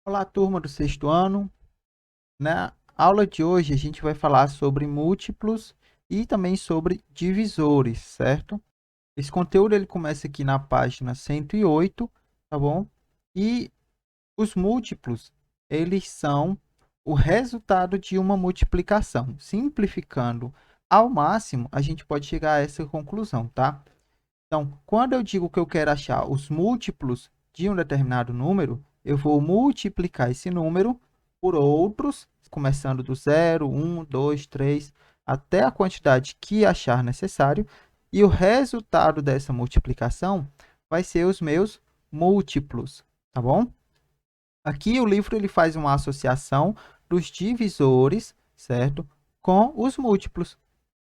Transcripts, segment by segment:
Olá, turma do sexto ano. Na aula de hoje, a gente vai falar sobre múltiplos e também sobre divisores, certo? Esse conteúdo ele começa aqui na página 108, tá bom? E os múltiplos, eles são o resultado de uma multiplicação. Simplificando ao máximo, a gente pode chegar a essa conclusão, tá? Então, quando eu digo que eu quero achar os múltiplos de um determinado número, eu vou multiplicar esse número por outros, começando do 0, 1, 2, 3, até a quantidade que achar necessário, e o resultado dessa multiplicação vai ser os meus múltiplos, tá bom? Aqui o livro ele faz uma associação dos divisores, certo? Com os múltiplos,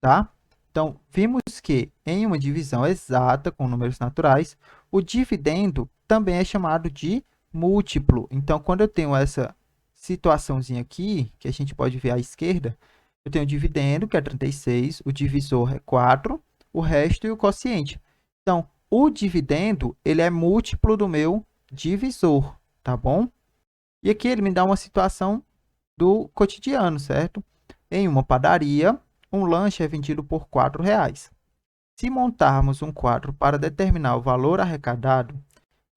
tá? Então, vimos que em uma divisão exata com números naturais, o dividendo também é chamado de múltiplo. Então, quando eu tenho essa situaçãozinha aqui, que a gente pode ver à esquerda, eu tenho o dividendo, que é 36, o divisor é 4, o resto e o quociente. Então, o dividendo, ele é múltiplo do meu divisor, tá bom? E aqui ele me dá uma situação do cotidiano, certo? Em uma padaria, um lanche é vendido por R$ 4. Se montarmos um quadro para determinar o valor arrecadado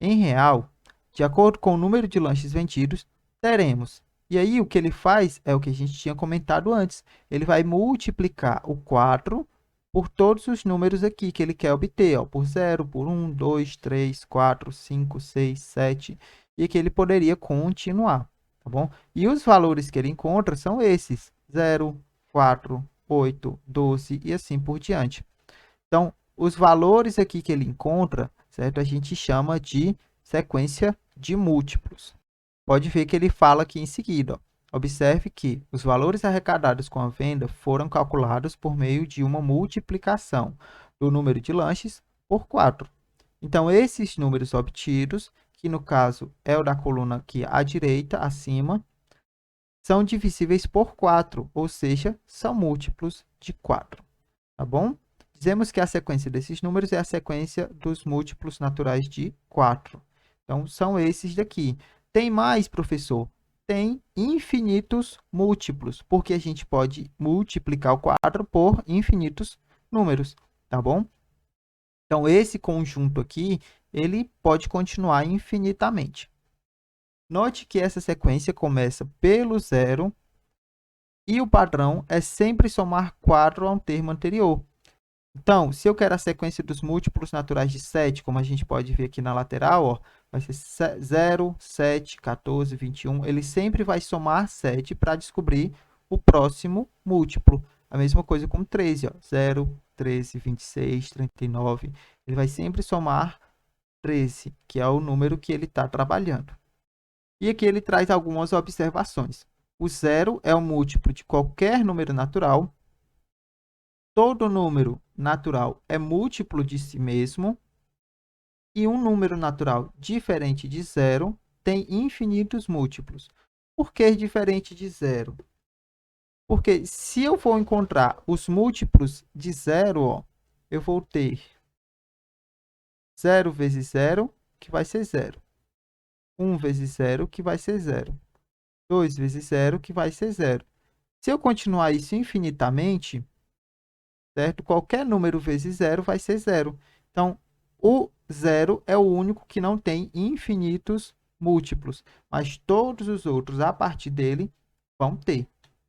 em real, de acordo com o número de lanches vendidos, teremos. E aí o que ele faz é o que a gente tinha comentado antes. Ele vai multiplicar o 4 por todos os números aqui que ele quer obter, ó, por 0, por 1, 2, 3, 4, 5, 6, 7, e que ele poderia continuar, tá bom? E os valores que ele encontra são esses: 0, 4, 8, 12 e assim por diante. Então, os valores aqui que ele encontra, certo? A gente chama de sequência de múltiplos. Pode ver que ele fala aqui em seguida, ó. Observe que os valores arrecadados com a venda foram calculados por meio de uma multiplicação do número de lanches por 4. Então, esses números obtidos, que no caso é o da coluna aqui à direita, acima, são divisíveis por 4, ou seja, são múltiplos de 4, tá bom? Dizemos que a sequência desses números é a sequência dos múltiplos naturais de 4. Então, são esses daqui. Tem mais, professor? Tem infinitos múltiplos, porque a gente pode multiplicar o 4 por infinitos números, tá bom? Então, esse conjunto aqui, ele pode continuar infinitamente. Note que essa sequência começa pelo zero e o padrão é sempre somar 4 a um termo anterior. Então, se eu quero a sequência dos múltiplos naturais de 7, como a gente pode ver aqui na lateral, ó, vai ser 0, 7, 14, 21. Ele sempre vai somar 7 para descobrir o próximo múltiplo. A mesma coisa com 13, ó, 0, 13, 26, 39. Ele vai sempre somar 13, que é o número que ele está trabalhando. E aqui ele traz algumas observações. O zero é o múltiplo de qualquer número natural. Todo número natural é múltiplo de si mesmo. E um número natural diferente de zero tem infinitos múltiplos. Por que diferente de zero? Porque se eu for encontrar os múltiplos de zero, ó, eu vou ter 0 vezes 0, que vai ser 0. 1 vezes 0, que vai ser 0. 2 vezes 0, que vai ser 0. Se eu continuar isso infinitamente, certo? Qualquer número vezes 0 vai ser 0. Então, o 0 é o único que não tem infinitos múltiplos, mas todos os outros a partir dele vão ter,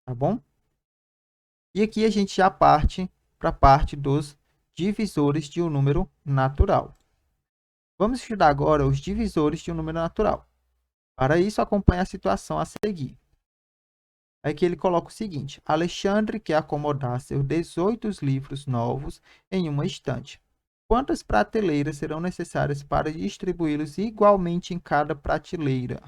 tá bom? E aqui a gente já parte para a parte dos divisores de um número natural. Vamos estudar agora os divisores de um número natural. Para isso, acompanhe a situação a seguir. Aqui ele coloca o seguinte: Alexandre quer acomodar seus 18 livros novos em uma estante. Quantas prateleiras serão necessárias para distribuí-los igualmente em cada prateleira?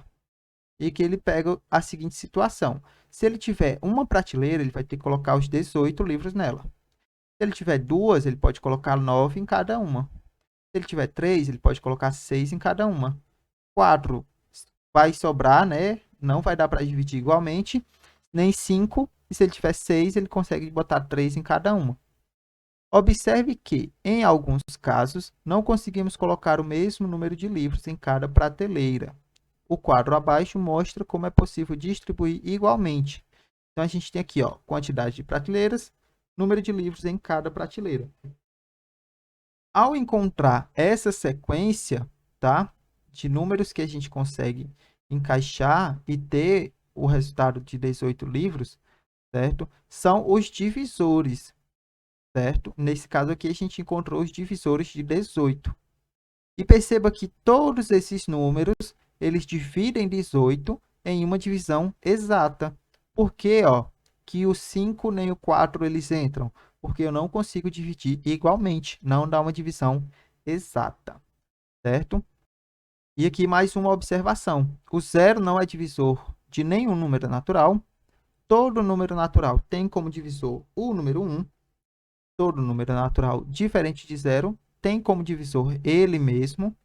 E que ele pega a seguinte situação: se ele tiver uma prateleira, ele vai ter que colocar os 18 livros nela. Se ele tiver duas, ele pode colocar 9 em cada uma. Se ele tiver três, ele pode colocar 6 em cada uma. 4 vai sobrar, né? Não vai dar para dividir igualmente, nem 5. E se ele tiver 6, ele consegue botar 3 em cada uma. Observe que, em alguns casos, não conseguimos colocar o mesmo número de livros em cada prateleira. o quadro abaixo mostra como é possível distribuir igualmente. Então, a gente tem aqui, ó, quantidade de prateleiras, número de livros em cada prateleira. Ao encontrar essa sequência, tá, de números que a gente consegue encaixar e ter o resultado de 18 livros, certo? São os divisores, certo? Nesse caso aqui, a gente encontrou os divisores de 18. E perceba que todos esses números, eles dividem 18 em uma divisão exata. Por quê, ó, que o 5 nem o 4 eles entram? Porque eu não consigo dividir igualmente, não dá uma divisão exata, certo? E aqui mais uma observação. O zero não é divisor de nenhum número natural. Todo número natural tem como divisor o número 1. Todo número natural diferente de zero tem como divisor ele mesmo.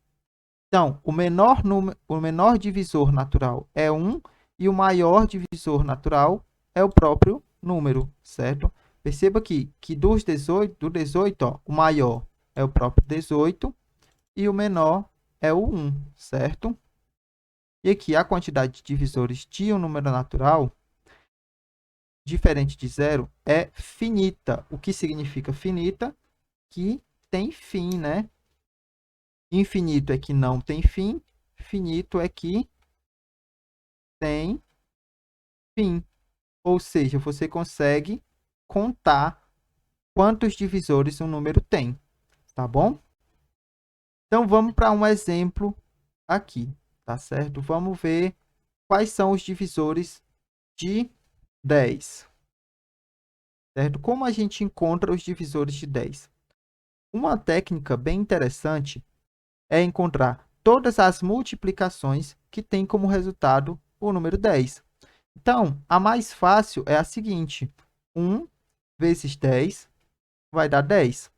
Então, o menor divisor natural é 1 e o maior divisor natural é o próprio número, certo? Perceba aqui que do 18, ó, o maior é o próprio 18 e o menor é o 1, certo? E aqui a quantidade de divisores de um número natural diferente de zero é finita. O que significa finita? Que tem fim, né? Infinito é que não tem fim, finito é que tem fim. Ou seja, você consegue contar quantos divisores um número tem, tá bom? Então, vamos para um exemplo aqui, tá certo? Vamos ver quais são os divisores de 10, certo? Como a gente encontra os divisores de 10? Uma técnica bem interessante é encontrar todas as multiplicações que tem como resultado o número 10. Então, a mais fácil é a seguinte: 1 vezes 10 vai dar 10.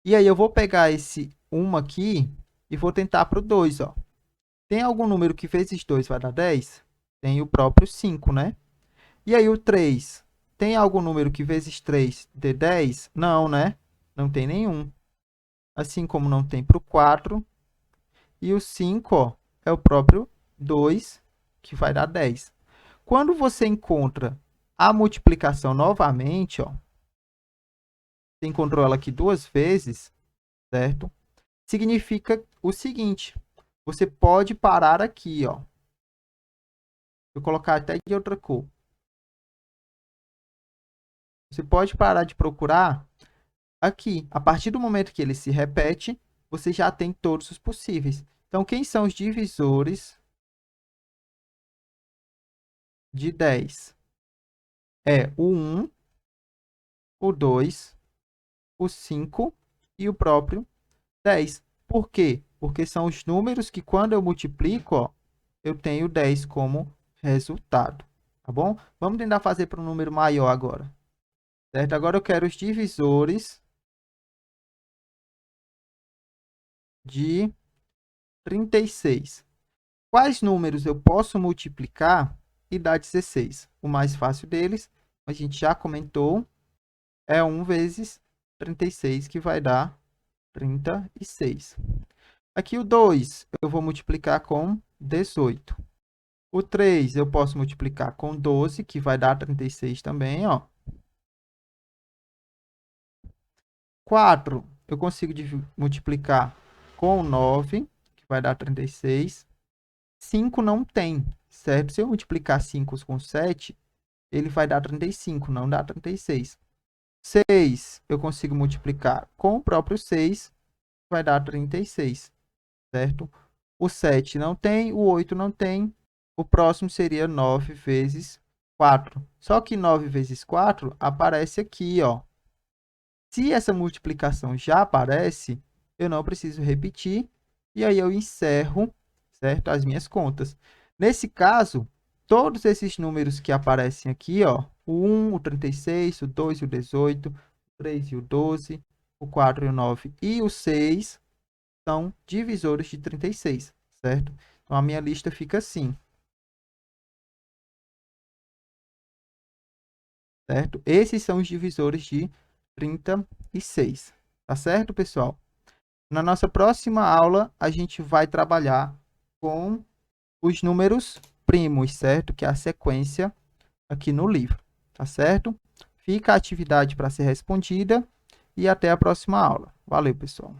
E aí eu vou pegar esse 1 aqui e vou tentar para o 2. Ó. Tem algum número que vezes 2 vai dar 10? Tem o próprio 5, né? E aí o 3, tem algum número que vezes 3 dê 10? Não, né? Não tem nenhum. Assim como não tem para o 4. E o 5, ó, é o próprio 2, que vai dar 10. Quando você encontra a multiplicação novamente, ó, você encontrou ela aqui duas vezes, certo? Significa o seguinte: você pode parar aqui, ó. Vou colocar até de outra cor. Você pode parar de procurar aqui. A partir do momento que ele se repete, você já tem todos os possíveis. Então, quem são os divisores de 10? É o 1, o 2, o 5 e o próprio 10. Por quê? Porque são os números que, quando eu multiplico, ó, eu tenho 10 como resultado. Tá bom? Vamos tentar fazer para um número maior agora. Certo? Agora eu quero os divisores de 36. Quais números eu posso multiplicar e dar 16? O mais fácil deles, a gente já comentou, é 1 vezes 36, que vai dar 36. Aqui o 2 eu vou multiplicar com 18. O 3 eu posso multiplicar com 12, que vai dar 36 também, ó. 4 eu consigo multiplicar com 9, que vai dar 36. 5 não tem, certo? Se eu multiplicar 5 com 7, ele vai dar 35, não dá 36. 6 eu consigo multiplicar com o próprio 6, vai dar 36, certo? O 7 não tem, o 8 não tem. O próximo seria 9 vezes 4. Só que 9 vezes 4 aparece aqui, ó. Se essa multiplicação já aparece, eu não preciso repetir. E aí eu encerro, certo? As minhas contas. Nesse caso, todos esses números que aparecem aqui, ó, o 1, o 36, o 2 e o 18, o 3 e o 12, o 4 e o 9 e o 6 são divisores de 36, certo? Então, a minha lista fica assim, certo? Esses são os divisores de 36, tá certo, pessoal? Na nossa próxima aula, a gente vai trabalhar com os números primos, certo? Que é a sequência aqui no livro, tá certo? Fica a atividade para ser respondida e até a próxima aula. Valeu, pessoal!